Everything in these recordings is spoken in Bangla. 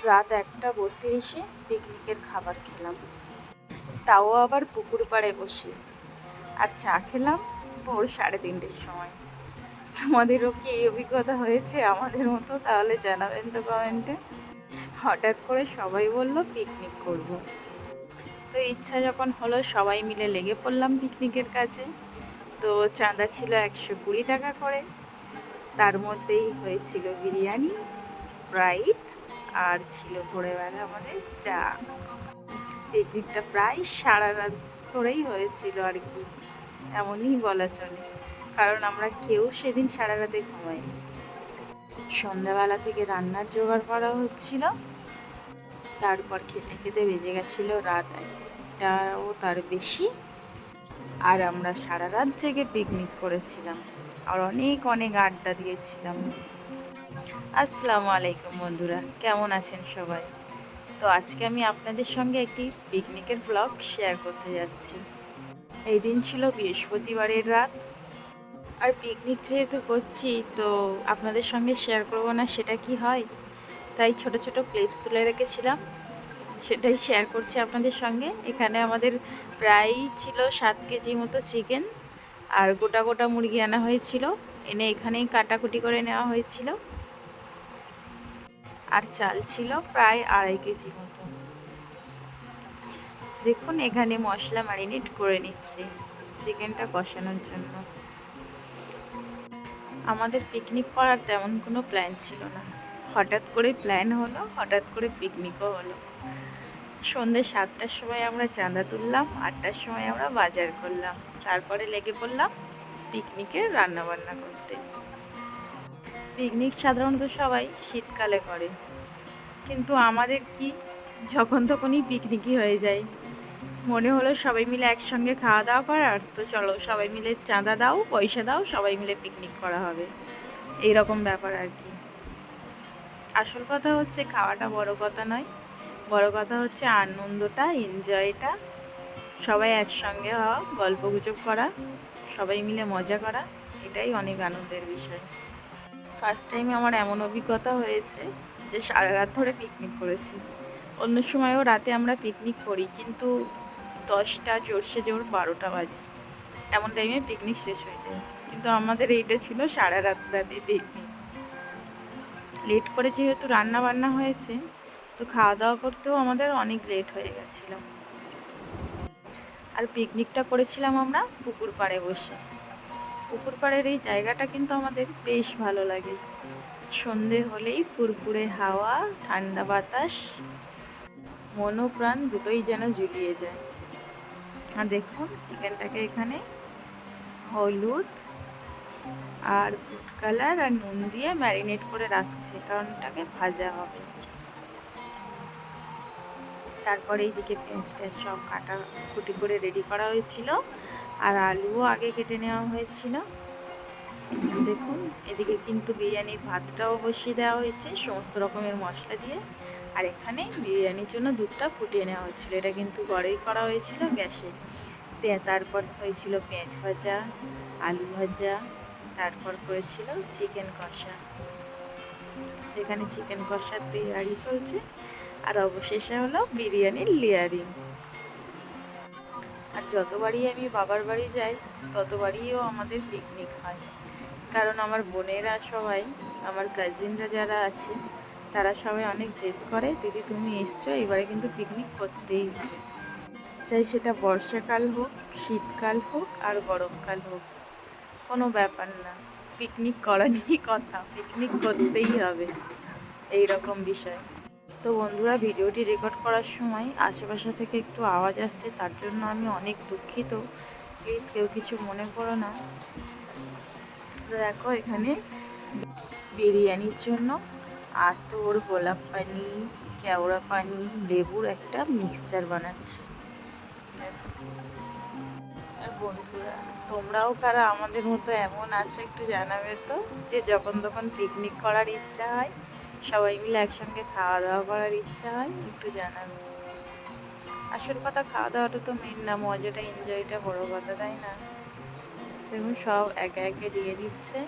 রাত 1:32-এ পিকনিকের খাবার খেলাম, তাও আবার পুকুর পাড়ে বসে। আর চা খেলাম ভোর 3:30-এর সময়। তোমাদেরও কি এই অভিজ্ঞতা হয়েছে আমাদের মতো? তাহলে জানাবেন তো কমেন্টে। হঠাৎ করে সবাই বলল পিকনিক করব, তো ইচ্ছা যখন হলো সবাই মিলে লেগে পড়লাম পিকনিকের কাজে। তো চাঁদা ছিল 120 টাকা করে। তার মধ্যেই হয়েছিল বিরিয়ানি, স্প্রাইট, আর ছিল ভোরবেলা আমাদের চা। পিকনিকটা প্রায় সারা রাত ধরেই হয়েছিল আর কি, এমনই বলা চলে, কারণ আমরা কেউ সেদিন সারা রাতে ঘুমাইনি। সন্ধ্যাবেলা থেকে রান্নার জোগাড় করা হচ্ছিল, তারপর খেতে খেতে বেজে গেছিল রাত 1টাও তার বেশি। আর আমরা সারা রাত জেগে পিকনিক করেছিলাম আর অনেক অনেক আড্ডা দিয়েছিলাম। আসসালামু আলাইকুম বন্ধুরা, কেমন আছেন সবাই? তো আজকে আমি আপনাদের সঙ্গে একটি পিকনিকের ব্লগ শেয়ার করতে যাচ্ছি। এই দিন ছিল বৃহস্পতিবারের রাত। আর পিকনিক যেহেতু করছি, তো আপনাদের সঙ্গে শেয়ার করব না সেটা কি হয়, তাই ছোট ছোট ক্লিপস তুলে রেখেছিলাম, সেটাই শেয়ার করছি আপনাদের সঙ্গে। এখানে আমাদের প্রায় ছিল 7 কেজি মতো চিকেন, আর গোটা গোটা মুরগি আনা হয়েছিল, এনে এখানেই কাটাকুটি করে নেওয়া হয়েছিল। আর চাল ছিল প্রায় 2.5 কেজি মতো। দেখুন এখানে মশলা ম্যারিনেট করে নিচ্ছি চিকেনটা কষানোর জন্য। আমাদের পিকনিক করার তেমন কোনো প্ল্যান ছিল না, হঠাৎ করে প্ল্যান হলো, হঠাৎ করে পিকনিকও হলো। সন্ধ্যে 7টার সময় আমরা চাঁদা তুললাম, 8টার সময় আমরা বাজার করলাম, তারপরে লেগে পড়লাম পিকনিকের রান্নাবান্না করতে। পিকনিক সাধারণত সবাই শীতকালে করে, কিন্তু আমাদের কি যখন তখনই পিকনিকই হয়ে যায়। মনে হলো সবাই মিলে একসঙ্গে খাওয়া দাওয়া করার, তো চলো সবাই মিলে চাঁদা দাও, পয়সা দাও, সবাই মিলে পিকনিক করা হবে, এই রকম ব্যাপার আর কি। আসল কথা হচ্ছে খাওয়াটা বড় কথা নয়, বড় কথা হচ্ছে আনন্দটা, এনজয়টা, সবাই একসঙ্গে হওয়া, গল্পগুজব করা, সবাই মিলে মজা করা, এটাই অনেক আনন্দের বিষয়। ফার্স্ট টাইমে আমার এমন অভিজ্ঞতা হয়েছে যে সারা রাত ধরে পিকনিক করেছি। অন্য সময়ও রাতে আমরা পিকনিক করি, কিন্তু 10টা, জোরসে জোর 12টা বাজে, এমন টাইমে পিকনিক শেষ হয়ে যায়। কিন্তু আমাদের এইটা ছিল সারা রাত ব্যাপী পিকনিক। লেট করে যেহেতু রান্না বান্না হয়েছে, তো খাওয়া দাওয়া করতেও আমাদের অনেক লেট হয়ে গেছিলো। আর পিকনিকটা করেছিলাম আমরা পুকুর পাড়ে বসে। পুকুর পাড়ের এই জায়গাটা কিন্তু আমাদের বেশ ভালো লাগে। সন্ধে হলেই ফুরফুরে হাওয়া, ঠান্ডা বাতাস, মন ও প্রাণ দুটোই যেন জুড়িয়ে যায়। আর দেখুন চিকেনটাকে এখানে হলুদ আর ফুড কালার আর নুন দিয়ে ম্যারিনেট করে রাখছে, কারণ এটাকে ভাজা হবে। তারপরে এইদিকে পেঁয়াজ টেঁয়াজ সব কাটাকুটি করে রেডি করা হয়েছিল, আর আলুও আগে কেটে নেওয়া হয়েছিল। দেখুন এদিকে কিন্তু বিরিয়ানির ভাতটাও বসিয়ে দেওয়া হয়েছে সমস্ত রকমের মশলা দিয়ে। আর এখানে বিরিয়ানির জন্য দুধটা ফুটিয়ে নেওয়া হচ্ছিল, এটা কিন্তু ঘরেই করা হয়েছিল গ্যাসে। তারপর হয়েছিল পেঁয়াজ ভাজা, আলু ভাজা, তারপর করেছিল চিকেন কষা। এখানে চিকেন কষার তৈরি চলছে, আর অবশেষে হলো বিরিয়ানির লেয়ারিং। আর যতবারই আমি বাবার বাড়ি যাই, ততবারইও আমাদের পিকনিক হয়, কারণ আমার বোনেরা সবাই, আমার কাজিনরা যারা আছে, তারা সবাই অনেক জেদ করে, দিদি তুমি এসছো, এবারে কিন্তু পিকনিক করতেই হবে। চাই সেটা বর্ষাকাল হোক, শীতকাল হোক, আর গরমকাল হোক, কোনো ব্যাপার না, পিকনিক করা নিয়ে কথা, পিকনিক করতেই হবে, এই রকম বিষয়। তো বন্ধুরা, ভিডিওটি রেকর্ড করার সময় আশেপাশে থেকে একটু আওয়াজ আসছে, তার জন্য আমি অনেক দুঃখিত, প্লিজ কেউ কিছু মনে করো না। দেখো এখানে বিরিয়ানির জন্য আতর, গোলাপ পানি, কেওড়া পানি, লেবুর একটা মিক্সচার বানাচ্ছি। আর বন্ধুরা, তোমরাও কারা আমাদের মতো এমন আছো একটু জানাবে তো, যে যখন তখন পিকনিক করার ইচ্ছা হয়, সবাই মিলে একসঙ্গে খাওয়া দাওয়া করার ইচ্ছা হয়, একটু জানাবে। আসল কথা খাওয়া দাওয়াটা তো মেন না, মজাটা, এনজয়টা বড় কথা, তাই না? দেখুন সব একে একে দিয়ে দিচ্ছে,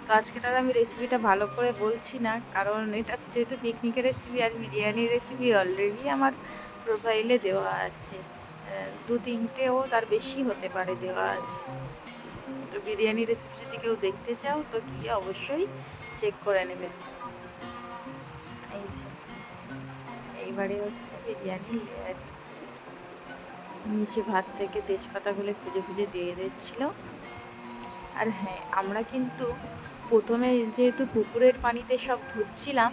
তো আজকের আর আমি রেসিপিটা ভালো করে বলছি না, কারণ এটা যেহেতু পিকনিকের রেসিপি আর বিরিয়ানির রেসিপি অলরেডি আমার প্রোফাইলে দেওয়া আছে, 2-3টেও তার বেশি হতে পারে দেওয়া আছে। তো বিরিয়ানির রেসিপি যদি কেউ দেখতে চাও তো গিয়ে অবশ্যই চেক করে নেবেন। এই যে এইবারে হচ্ছে বিরিয়ানির লেয়ার, নিচে ভাত থেকে তেজপাতাগুলো খুঁজে খুঁজে দিয়ে দিচ্ছিল। আর হ্যাঁ, আমরা কিন্তু প্রথমে যেহেতু পুকুরের পানিতে সব ধুচ্ছিলাম,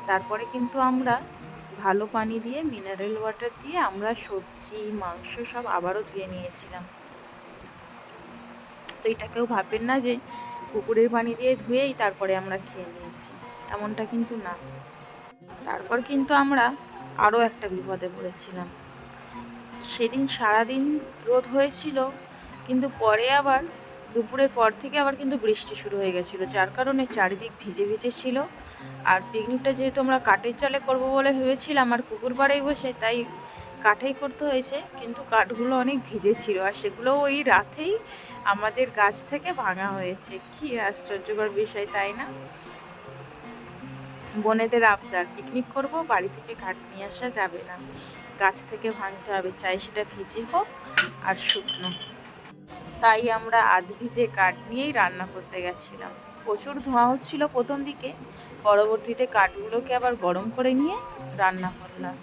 তারপরে কিন্তু আমরা ভালো পানি দিয়ে মিনারেল ওয়াটার দিয়ে আমরা সবজি মাংস সব আবারও ধুয়ে নিয়েছিলাম। তো এটা কেউ ভাববেন না যে পুকুরের পানি দিয়ে ধুয়েই তারপরে আমরা খেয়ে নিয়েছি, এমনটা কিন্তু না। তারপর কিন্তু আমরা আরও একটা বিপদে পড়েছিলাম। সেদিন সারাদিন রোদ হয়েছিল, কিন্তু পরে আবার দুপুরের পর থেকে আবার কিন্তু বৃষ্টি শুরু হয়ে গেছিলো, যার কারণে চারিদিক ভিজে ভিজে ছিল। আর পিকনিকটা যেহেতু আমরা কাঠের চালে করব বলে ভেবেছিলাম আর পুকুর পাড়েই বসে, তাই কাঠেই করতে হয়েছে। কিন্তু কাঠগুলো অনেক ভিজে ছিল, আর সেগুলো ওই রাতেই আমাদের গাছ থেকে ভাঙা হয়েছে। কি আশ্চর্যকর বিষয়, তাই না? বোনেদের আবদার, পিকনিক করব, বাড়ি থেকে কাঠ নিয়ে আসা যাবে না, গাছ থেকে ভাঙতে হবে, চাই সেটা ভিজে হোক আর শুকনো। তাই আমরা আধ ভিজে কাঠ নিয়েই রান্না করতে গেছিলাম। প্রচুর ধোঁয়া হচ্ছিল প্রথম দিকে, পরবর্তীতে কাঠগুলোকে আবার গরম করে নিয়ে রান্না করলাম।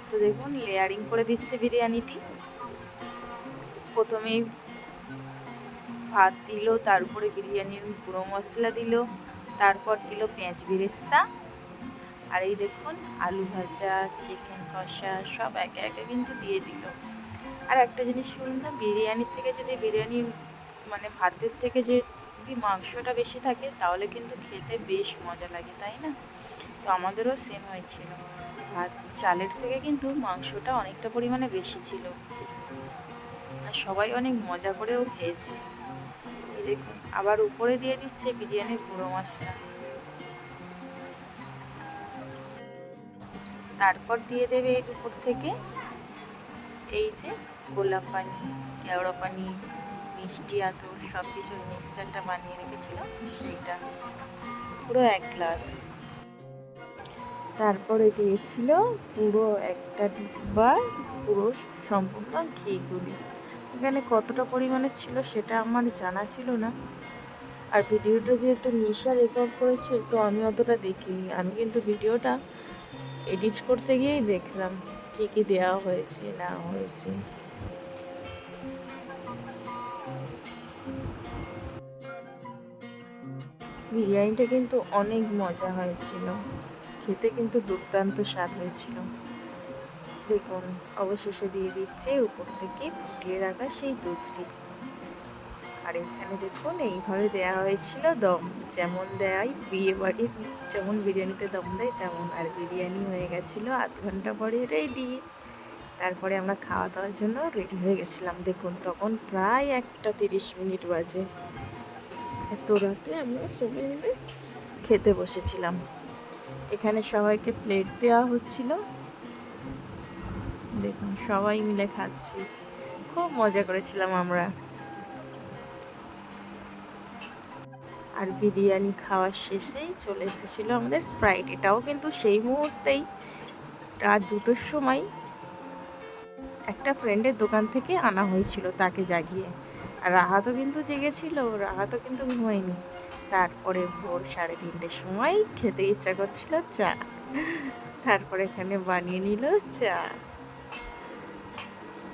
তো দেখুন লেয়ারিং করে দিচ্ছে বিরিয়ানিটি। প্রথমেই ভাত দিল, তারপরে বিরিয়ানির গুঁড়ো মশলা দিল, তারপর দিল পেঁয়াজ বেরেস্তা, আর এই দেখুন আলু ভাজা, চিকেন কষা সব একে একে কিন্তু দিয়ে দিল। আর একটা জিনিস শুনুন না, বিরিয়ানির থেকে যদি বিরিয়ানির মানে ভাতের থেকে যদি মাংসটা বেশি থাকে তাহলে কিন্তু খেতে বেশ মজা লাগে, তাই না? তো আমাদেরও সেম হয়েছিল, ভাত চালের থেকে কিন্তু মাংসটা অনেকটা পরিমাণে বেশি ছিল, আর সবাই অনেক মজা করেও খেয়েছে। এই দেখুন আবার উপরে দিয়ে দিচ্ছে বিরিয়ানির গুঁড়ো মশলা, তারপর দিয়ে দেবে এর উপর থেকে এই যে গোলাপ পানি, কেওড়া পানি, মিষ্টি আতর সব কিছুর মিক্সচারটা বানিয়ে রেখেছিল সেইটা, পুরো 1 গ্লাস। তারপরে দিয়েছিল পুরো একটা ডিব্বা, পুরো সম্পূর্ণ ঘিগুলি। এখানে কতটা পরিমাণে ছিল সেটা আমার জানা ছিল না, আর ভিডিওটা যেহেতু নিশা রেকর্ড করেছে তো আমি অতটা দেখিনি। আমি কিন্তু ভিডিওটা এডিট করতে গিয়েই দেখলাম কী কী দেওয়া হয়েছে না হয়েছে। বিরিয়ানিটা কিন্তু অনেক মজা হয়েছিল, খেতে কিন্তু দুর্দান্ত স্বাদ হয়েছিল। দেখুন অবশেষে দিয়ে দিচ্ছে উপর থেকে ফুটিয়ে রাখা সেই দুধটি, আর এখানে দেখুন এইভাবে দেওয়া হয়েছিল দম, যেমন দেয় বিয়ে বাড়ির যেমন বিরিয়ানিতে দম দেয় তেমন। আর বিরিয়ানি হয়ে গেছিলো আধ ঘন্টা পরে রেডি। তারপরে আমরা খাওয়া দাওয়ার জন্য রেডি হয়ে গেছিলাম। দেখুন তখন প্রায় 1:30 বাজে, এত রাতে আমরা সবাই মিলে খেতে বসেছিলাম। এখানে সবাইকে প্লেট দেওয়া হচ্ছিল, দেখুন সবাই মিলে খাচ্ছি, খুব মজা করেছিলাম আমরা। আর বিরিয়ানি খাওয়ার শেষেই চলে এসেছিলো আমাদের স্প্রাইট, এটাও কিন্তু সেই মুহূর্তেই রাত 2টোর সময় একটা ফ্রেন্ডের দোকান থেকে আনা হয়েছিল তাকে জাগিয়ে। আর রাহাতও কিন্তু জেগেছিল, রাহাতও কিন্তু ঘুমায়নি। তারপরে ভোর 3:30টের সময় খেতে ইচ্ছা করছিল চা, তারপরে এখানে বানিয়ে নিল চা।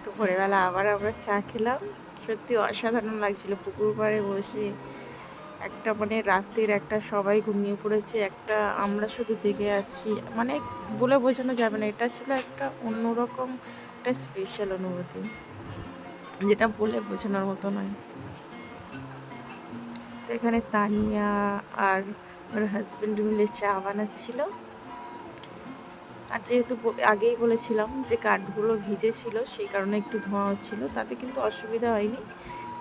তো ভোরবেলা আবার আমরা চা খেলাম, সত্যি অসাধারণ লাগছিল পুকুর পাড়ে বসে। একটা মানে রাতের একটা সবাই ঘুমিয়ে পড়েছে, একটা আমরা শুধু জেগে আছি, মানে বলে বোঝানো যাবে না, এটা ছিল একটা অন্যরকম একটা স্পেশাল অনুভূতি, যেটা বলে বোঝানোর মতো নয়। তো এখানে তানিয়া আর ওর হাজব্যান্ড মিলে চা বানাচ্ছিল। আর যেহেতু আগেই বলেছিলাম যে কাঠগুলো ভিজে ছিল সেই কারণে একটু ধোঁয়া হচ্ছিল, তাতে কিন্তু অসুবিধা হয়নি।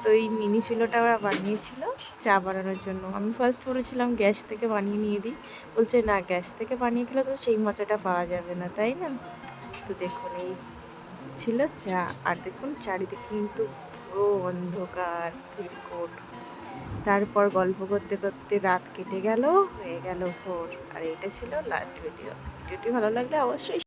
তো এই মিনি চুলোটা ওরা বানিয়েছিল চা বানানোর জন্য। আমি ফার্স্ট বলেছিলাম গ্যাস থেকে বানিয়ে নিয়ে দিই, বলছে না গ্যাস থেকে বানিয়ে খেলে তো সেই মজাটা পাওয়া যাবে না, তাই না? তো দেখুন এই ছিল চা, আর দেখুন চারিদিকে কিন্তু পুরো অন্ধকার, ভিড়কোট। তারপর গল্প করতে করতে রাত কেটে গেল, হয়ে গেল ভোর। আর এটা ছিল লাস্ট ভিডিও। ভিডিওটি ভালো লাগলে অবশ্যই